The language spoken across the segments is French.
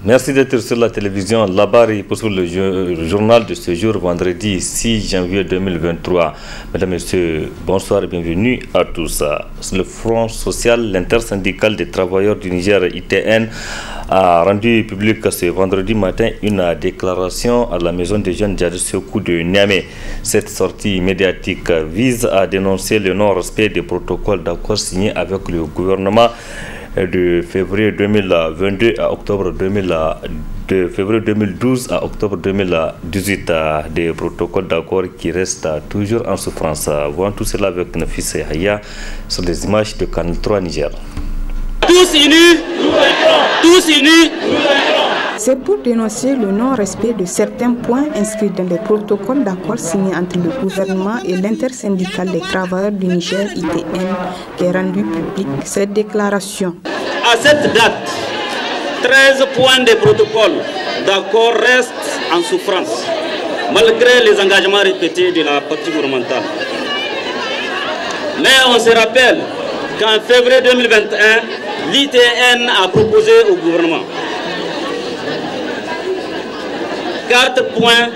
Merci d'être sur la télévision Labari pour le journal de ce jour, vendredi 6 janvier 2023. Mesdames et messieurs, bonsoir et bienvenue à tous. Le Front social, l'intersyndical des travailleurs du Niger, ITN, a rendu public ce vendredi matin une déclaration à la maison des jeunes Djadissokou de Niamey. Cette sortie médiatique vise à dénoncer le non-respect des protocoles d'accord signés avec le gouvernement de février 2022 à octobre 2012 à octobre 2018, des protocoles d'accord qui restent toujours en souffrance. Voyons tout cela avec Nafissa Yahya sur les images de Canal 3 Niger. Tous unis, tous unis. C'est pour dénoncer le non-respect de certains points inscrits dans les protocoles d'accord signés entre le gouvernement et l'intersyndical des travailleurs du Niger, ITN, qui est rendu public cette déclaration. À cette date, 13 points des protocoles d'accord restent en souffrance, malgré les engagements répétés de la partie gouvernementale. Mais on se rappelle qu'en février 2021, l'ITN a proposé au gouvernement 4 points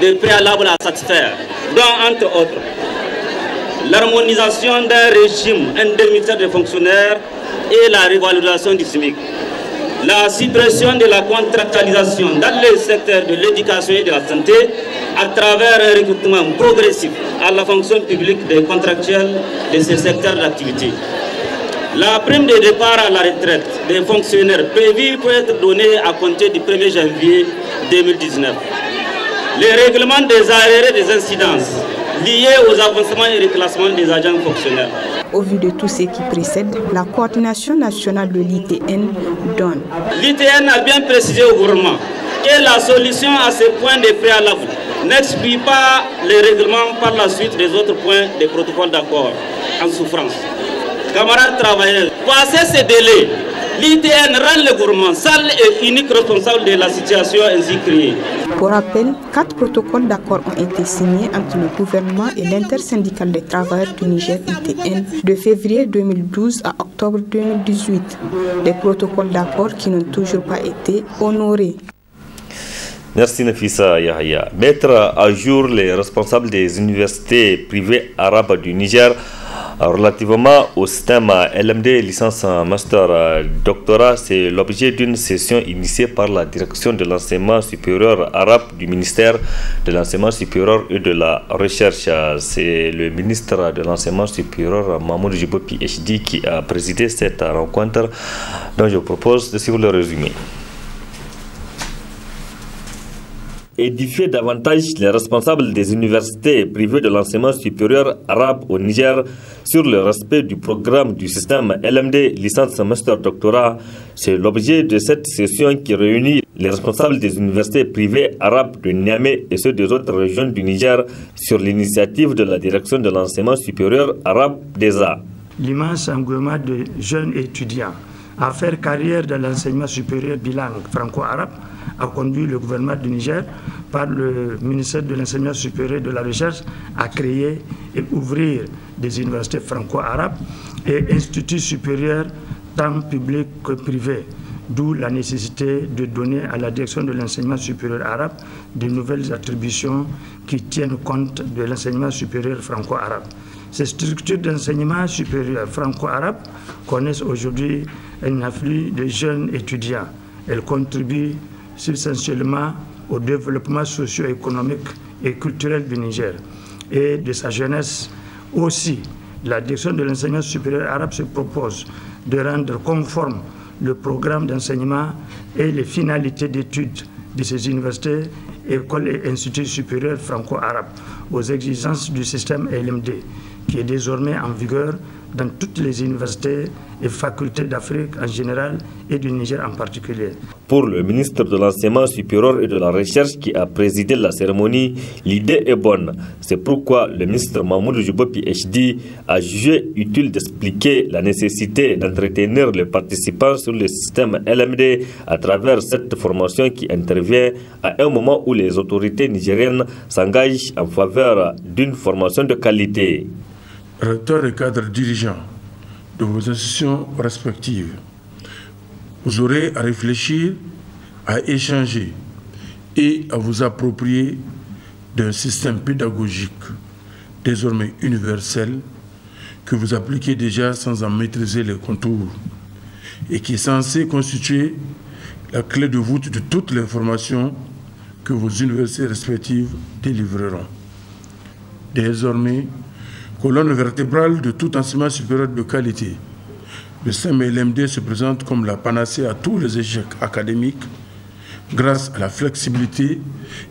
de préalable à satisfaire, dont entre autres l'harmonisation d'un régime indemnitaire des fonctionnaires et la revalorisation du SMIC, la suppression de la contractualisation dans les secteurs de l'éducation et de la santé à travers un recrutement progressif à la fonction publique des contractuels de ces secteurs d'activité. La prime de départ à la retraite des fonctionnaires prévue peut être donnée à compter du 1er janvier 2019. Les règlements des arrêts des incidences liés aux avancements et reclassements des agents fonctionnaires. Au vu de tout ce qui précède, la coordination nationale de l'ITN donne. L'ITN a bien précisé au gouvernement que la solution à ces points de préalable n'exclut pas les règlements par la suite des autres points des protocoles d'accord en souffrance. Camarades travailleurs, passé ces délais, l'ITN rend le gouvernement seul et unique responsable de la situation ainsi créée. Pour rappel, 4 protocoles d'accord ont été signés entre le gouvernement et l'intersyndical des travailleurs du Niger, ITN, de février 2012 à octobre 2018. Des protocoles d'accord qui n'ont toujours pas été honorés. Merci Nafissa Yahya. Mettre à jour les responsables des universités privées arabes du Niger relativement au système LMD, licence master doctorat, c'est l'objet d'une session initiée par la direction de l'enseignement supérieur arabe du ministère de l'enseignement supérieur et de la recherche. C'est le ministre de l'enseignement supérieur Mahmoud Jibo PhD qui a présidé cette rencontre dont je propose de suivre le résumé. Édifier davantage les responsables des universités privées de l'enseignement supérieur arabe au Niger sur le respect du programme du système LMD, licence master doctorat, c'est l'objet de cette session qui réunit les responsables des universités privées arabes de Niamey et ceux des autres régions du Niger sur l'initiative de la direction de l'enseignement supérieur arabe d'ESA. L'immense engouement de jeunes étudiants à faire carrière dans l'enseignement supérieur bilingue franco-arabe a conduit le gouvernement du Niger, par le ministère de l'enseignement supérieur et de la recherche, à créer et ouvrir des universités franco-arabes et instituts supérieurs tant publics que privés, d'où la nécessité de donner à la direction de l'enseignement supérieur arabe de nouvelles attributions qui tiennent compte de l'enseignement supérieur franco-arabe. Ces structures d'enseignement supérieur franco-arabe connaissent aujourd'hui un afflux de jeunes étudiants. Elles contribuent substantiellement au développement socio-économique et culturel du Niger et de sa jeunesse. Aussi, la direction de l'enseignement supérieur arabe se propose de rendre conforme le programme d'enseignement et les finalités d'études de ces universités, écoles et instituts supérieurs franco-arabes aux exigences du système LMD, qui est désormais en vigueur dans toutes les universités et facultés d'Afrique en général et du Niger en particulier. Pour le ministre de l'Enseignement supérieur et de la Recherche qui a présidé la cérémonie, l'idée est bonne. C'est pourquoi le ministre Mahmoud Jibo PhD a jugé utile d'expliquer la nécessité d'entretenir les participants sur le système LMD à travers cette formation qui intervient à un moment où les autorités nigériennes s'engagent en faveur d'une formation de qualité. Recteurs et cadres dirigeants de vos institutions respectives, vous aurez à réfléchir à échanger et à vous approprier d'un système pédagogique désormais universel que vous appliquez déjà sans en maîtriser les contours et qui est censé constituer la clé de voûte de toutes les formations que vos universités respectives délivreront. Désormais, colonne vertébrale de tout enseignement supérieur de qualité, le STEM-LMD se présente comme la panacée à tous les échecs académiques grâce à la flexibilité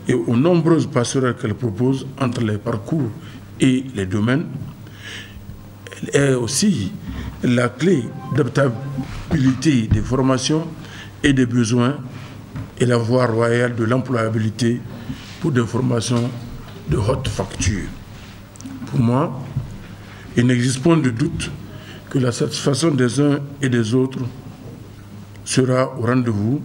et aux nombreuses passerelles qu'elle propose entre les parcours et les domaines. Elle est aussi la clé d'adaptabilité des formations et des besoins et la voie royale de l'employabilité pour des formations de haute facture. Pour moi, il n'existe point de doute que la satisfaction des uns et des autres sera au rendez-vous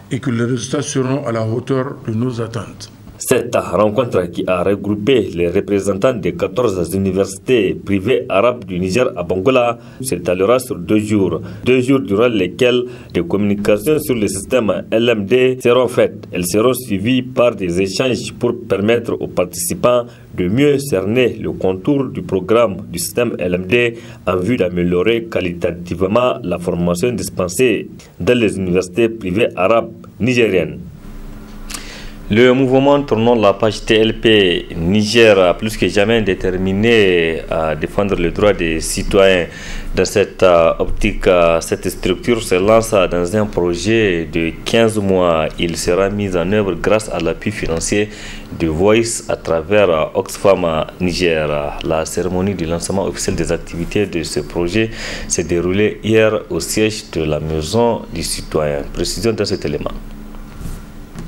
et que les résultats seront à la hauteur de nos attentes. Cette rencontre qui a regroupé les représentants des 14 universités privées arabes du Niger à Bangola s'étalera sur 2 jours. 2 jours durant lesquels des communications sur le système LMD seront faites. Elles seront suivies par des échanges pour permettre aux participants de mieux cerner le contour du programme du système LMD en vue d'améliorer qualitativement la formation dispensée dans les universités privées arabes nigériennes. Le mouvement tournant la page TLP Niger a plus que jamais déterminé à défendre les droits des citoyens. Dans cette optique, cette structure se lance dans un projet de 15 mois. Il sera mis en œuvre grâce à l'appui financier de Voice à travers Oxfam Niger. La cérémonie du lancement officiel des activités de ce projet s'est déroulée hier au siège de la Maison du Citoyen. Précision dans cet élément.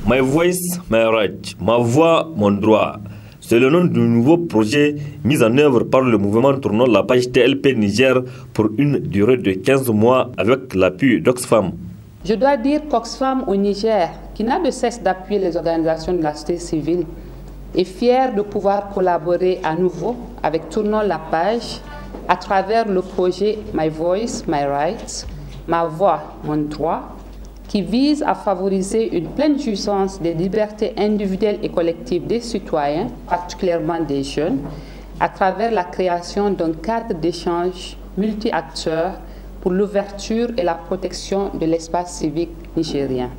My Voice, My Right, ma voix, mon droit. C'est le nom du nouveau projet mis en œuvre par le mouvement tournant la page TLP Niger pour une durée de 15 mois avec l'appui d'Oxfam. Je dois dire qu'Oxfam au Niger, qui n'a de cesse d'appuyer les organisations de la société civile, est fier de pouvoir collaborer à nouveau avec Tournons la page à travers le projet My Voice, My Right, ma voix, mon droit, qui vise à favoriser une pleine jouissance des libertés individuelles et collectives des citoyens, particulièrement des jeunes, à travers la création d'un cadre d'échange multi-acteurs pour l'ouverture et la protection de l'espace civique nigérien.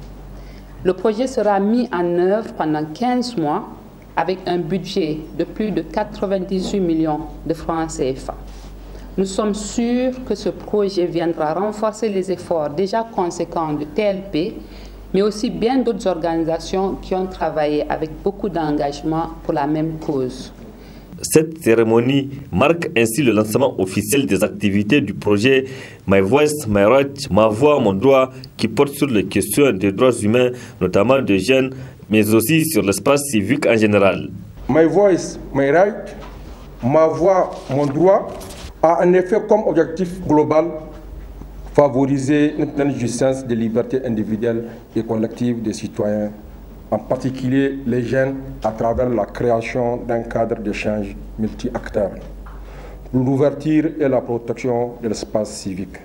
Le projet sera mis en œuvre pendant 15 mois avec un budget de plus de 98 millions de francs CFA. Nous sommes sûrs que ce projet viendra renforcer les efforts déjà conséquents de TLP, mais aussi bien d'autres organisations qui ont travaillé avec beaucoup d'engagement pour la même cause. Cette cérémonie marque ainsi le lancement officiel des activités du projet My Voice, My Right, ma voix, mon droit, qui porte sur les questions des droits humains, notamment des jeunes, mais aussi sur l'espace civique en général. My Voice, My Right, ma voix, mon droit, a en effet comme objectif global favoriser une pleine jouissance des libertés individuelles et collectives des citoyens, en particulier les jeunes, à travers la création d'un cadre d'échange multi-acteurs, l'ouverture et la protection de l'espace civique.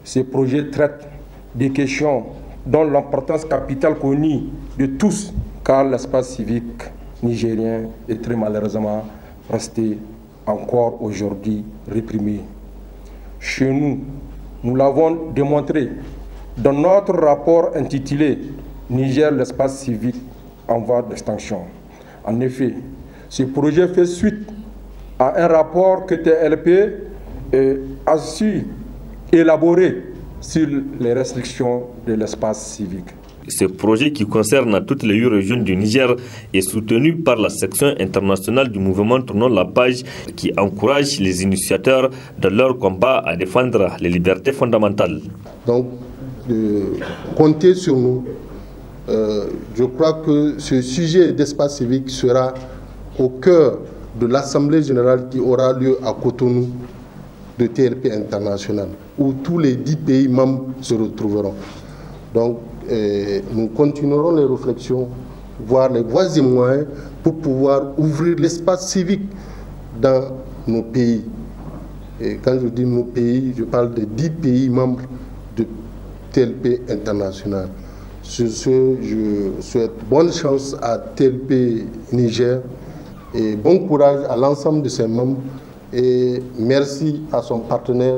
Ces projets traitent des questions dont l'importance capitale connue de tous, car l'espace civique nigérien est très malheureusement resté encore aujourd'hui réprimé. Chez nous, nous l'avons démontré dans notre rapport intitulé « Niger, l'espace civique en voie d'extinction ». En effet, ce projet fait suite à un rapport que TLP a su élaborer sur les restrictions de l'espace civique. Ce projet qui concerne toutes les 8 régions du Niger est soutenu par la section internationale du mouvement Tournons la page qui encourage les initiateurs dans leur combat à défendre les libertés fondamentales. Donc, comptez sur nous. Je crois que ce sujet d'espace civique sera au cœur de l'Assemblée générale qui aura lieu à Cotonou de TLP International, où tous les 10 pays membres se retrouveront. Donc, nous continuerons les réflexions, voir les voies et moyens pour pouvoir ouvrir l'espace civique dans nos pays. Et quand je dis nos pays, je parle des 10 pays membres de TLP International. Sur ce, je souhaite bonne chance à TLP Niger et bon courage à l'ensemble de ses membres et merci à son partenaire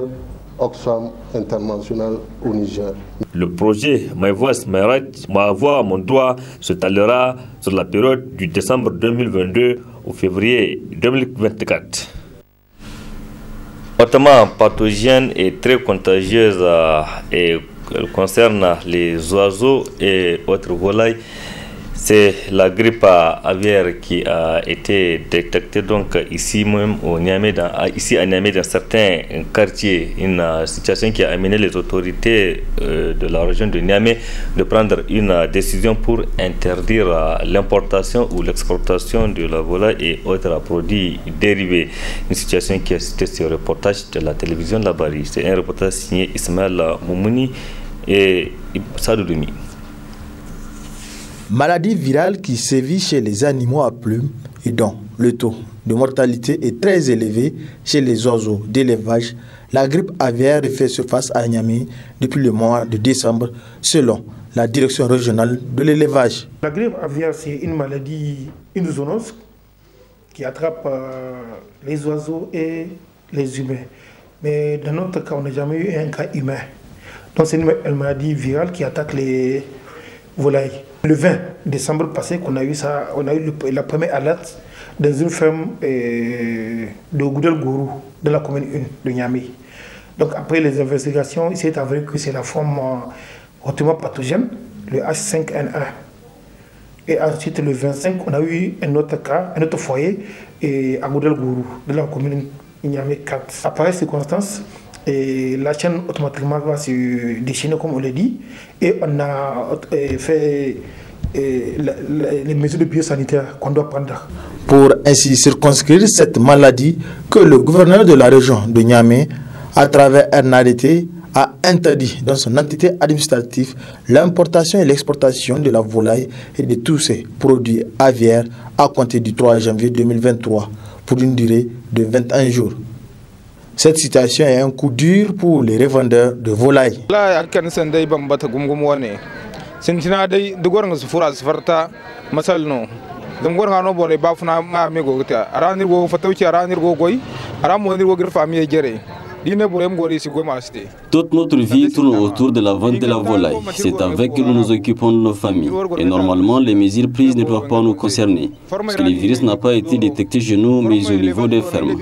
Oxfam International au Niger. Le projet My Voice, My Right, Ma Voix, Mon Droit se talera sur la période du décembre 2022 au février 2024. Hautement pathogène et très contagieuse et concerne les oiseaux et autres volailles. C'est la grippe aviaire qui a été détectée donc ici même au Niamey, ici à Niamey dans certains quartiers, une situation qui a amené les autorités de la région de Niamey de prendre une décision pour interdire l'importation ou l'exportation de la volaille et autres produits dérivés. Une situation qui a cité ce reportage de la télévision Labari. C'est un reportage signé Ismaël Moumouni et Sadoudumi. Maladie virale qui sévit chez les animaux à plumes et dont le taux de mortalité est très élevé chez les oiseaux d'élevage. La grippe aviaire fait surface à Niamey depuis le mois de décembre selon la direction régionale de l'élevage. La grippe aviaire, c'est une maladie, une zoonose qui attrape les oiseaux et les humains. Mais dans notre cas, on n'a jamais eu un cas humain. Donc c'est une maladie virale qui attaque les volailles. Le 20 décembre passé, on a eu la première alerte dans une ferme de Goudel-Gourou, de la commune 1 de Niamey. Donc après les investigations, il s'est avéré que c'est la forme hautement pathogène, le H5N1. Et ensuite le 25, on a eu un autre cas, un autre foyer à Goudel-Gourou, de la commune Niamey 4. À pareille circonstance, et la chaîne automatiquement va se déchaîner comme on l'a dit et on a fait les mesures de biosanitaire qu'on doit prendre. Pour ainsi circonscrire cette maladie que le gouverneur de la région de Niamey, à travers un arrêté, a interdit dans son entité administrative l'importation et l'exportation de la volaille et de tous ses produits aviaires à compter du 3 janvier 2023 pour une durée de 21 jours. Cette situation est un coup dur pour les revendeurs de volailles. Toute notre vie tourne autour de la vente de la volaille. C'est avec que nous nous occupons de nos familles. Et normalement, les mesures prises ne doivent pas nous concerner. Parce que le virus n'a pas été détecté chez nous, mais au niveau des fermes.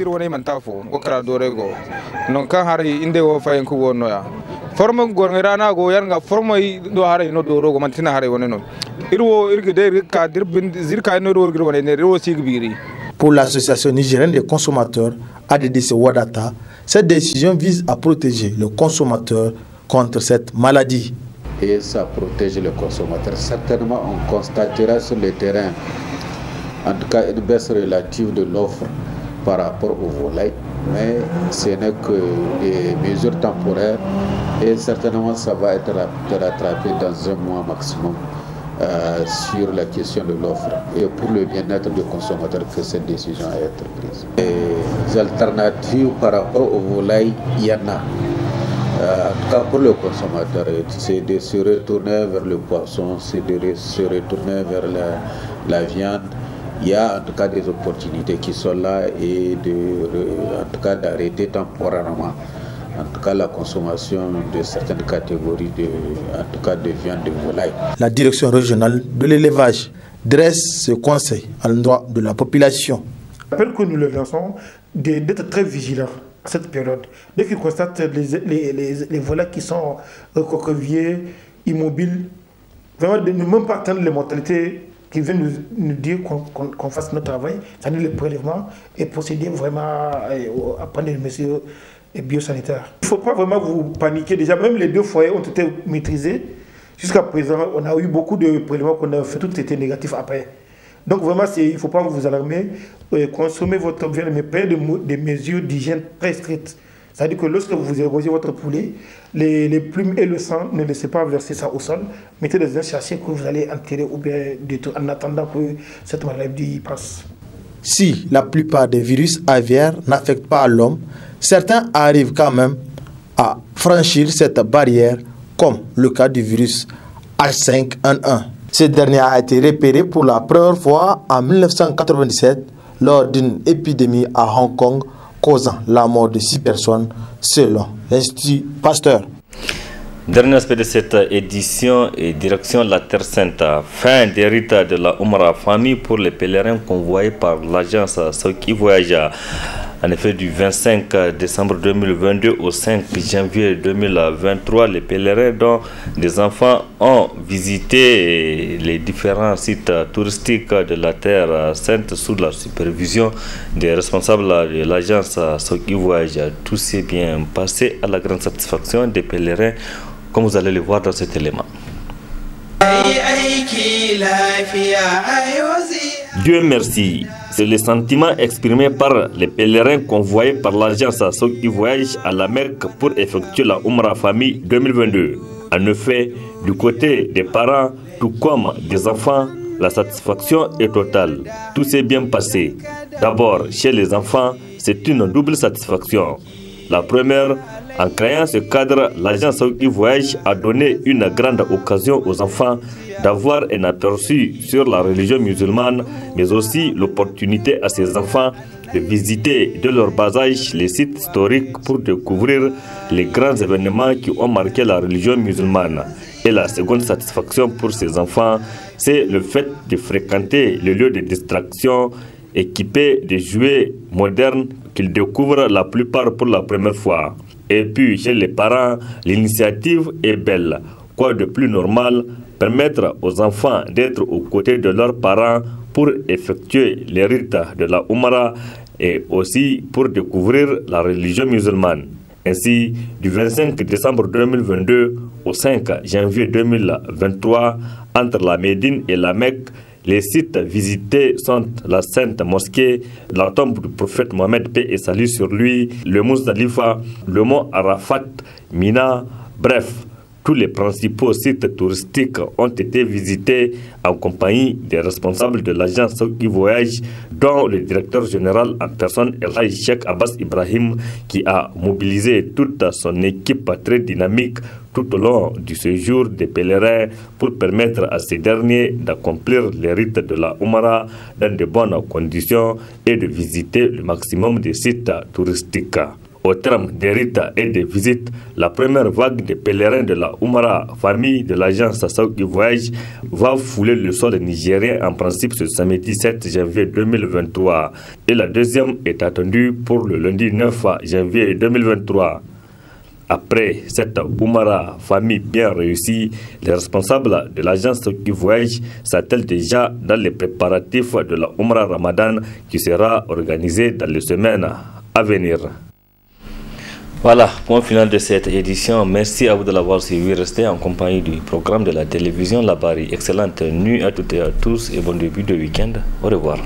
Pour l'association nigérienne des consommateurs, ADDC Wadata, cette décision vise à protéger le consommateur contre cette maladie. Et ça protège le consommateur. Certainement, on constatera sur le terrain, en tout cas, une baisse relative de l'offre par rapport aux volailles. Mais ce n'est que des mesures temporaires et certainement ça va être rattrapé dans un mois maximum. Sur la question de l'offre et pour le bien-être du consommateur que cette décision a été prise. Les alternatives par rapport aux volailles, il y en a. En tout cas pour le consommateur, c'est de se retourner vers le poisson, c'est de se retourner vers la viande. Il y a en tout cas des opportunités qui sont là et en tout cas d'arrêter temporairement. En tout cas, la consommation de certaines catégories de viande de volaille. La direction régionale de l'élevage dresse ce conseil à l'endroit de la population. J'appelle que nous le lançons d'être très vigilants à cette période. Dès qu'ils constatent les volailles qui sont recroquevillées, immobiles, vraiment de ne même pas attendre les mortalités qui viennent nous dire qu'on fasse notre travail, c'est-à-dire le prélèvement et procéder vraiment à prendre les mesures biosanitaires. Il ne faut pas vraiment vous paniquer. Déjà, même les 2 foyers ont été maîtrisés. Jusqu'à présent, on a eu beaucoup de prélèvements qu'on a fait, tout était négatif après. Donc vraiment, il ne faut pas vous alarmer. Consommez votre viande, mais prenez des mesures d'hygiène très strictes. C'est-à-dire que lorsque vous érosez votre poulet, les plumes et le sang, ne laissez pas verser ça au sol. Mettez dans un sachet que vous allez enterrer ou bien détruire en attendant que cette maladie passe. Si la plupart des virus aviaires n'affectent pas l'homme, certains arrivent quand même à franchir cette barrière, comme le cas du virus H5N1. Ce dernier a été repéré pour la première fois en 1997 lors d'une épidémie à Hong Kong causant la mort de 6 personnes selon l'Institut Pasteur. Dernier aspect de cette édition et direction la Terre Sainte. Fin des rites de la Oumra famille pour les pèlerins convoyés par l'agence Sauki Voyage. En effet, du 25 décembre 2022 au 5 janvier 2023, les pèlerins dont des enfants ont visité les différents sites touristiques de la Terre Sainte sous la supervision des responsables de l'agence Sauki Voyage. Tout s'est bien passé à la grande satisfaction des pèlerins, comme vous allez le voir dans cet élément. Dieu merci, c'est le sentiment exprimé par les pèlerins convoyés par l'agence Sauki Voyage à la Mecque pour effectuer la Oumra Famille 2022. En effet, du côté des parents, tout comme des enfants, la satisfaction est totale. Tout s'est bien passé. D'abord, chez les enfants, c'est une double satisfaction. La première, en créant ce cadre, l'agence Sauki Voyage a donné une grande occasion aux enfants d'avoir un aperçu sur la religion musulmane, mais aussi l'opportunité à ces enfants de visiter de leur bas âge les sites historiques pour découvrir les grands événements qui ont marqué la religion musulmane. Et la seconde satisfaction pour ces enfants, c'est le fait de fréquenter le lieu de distraction équipé de jouets modernes qu'ils découvrent la plupart pour la première fois. Et puis, chez les parents, l'initiative est belle. Quoi de plus normal, permettre aux enfants d'être aux côtés de leurs parents pour effectuer les rites de la Oumra et aussi pour découvrir la religion musulmane. Ainsi, du 25 décembre 2022 au 5 janvier 2023, entre la Médine et la Mecque, les sites visités sont la Sainte Mosquée, la tombe du prophète Mohammed, paix et salut sur lui, le Muzdalifa, le mont Arafat, Mina, bref. Tous les principaux sites touristiques ont été visités en compagnie des responsables de l'agence Sauki Voyage, dont le directeur général en personne El Cheikh Abbas Ibrahim, qui a mobilisé toute son équipe très dynamique tout au long du séjour des pèlerins pour permettre à ces derniers d'accomplir les rites de la Oumra dans de bonnes conditions et de visiter le maximum de sites touristiques. Au terme des rites et des visites, la première vague de pèlerins de la Oumra famille de l'agence Sauki Voyage va fouler le sol nigérien en principe ce samedi 7 janvier 2023 et la deuxième est attendue pour le lundi 9 janvier 2023. Après cette Oumra famille bien réussie, les responsables de l'agence Sauki Voyage s'attellent déjà dans les préparatifs de la Oumra Ramadan qui sera organisée dans les semaines à venir. Voilà, point final de cette édition. Merci à vous de l'avoir suivi. Restez en compagnie du programme de la télévision Labari. Excellente nuit à toutes et à tous et bon début de week-end. Au revoir.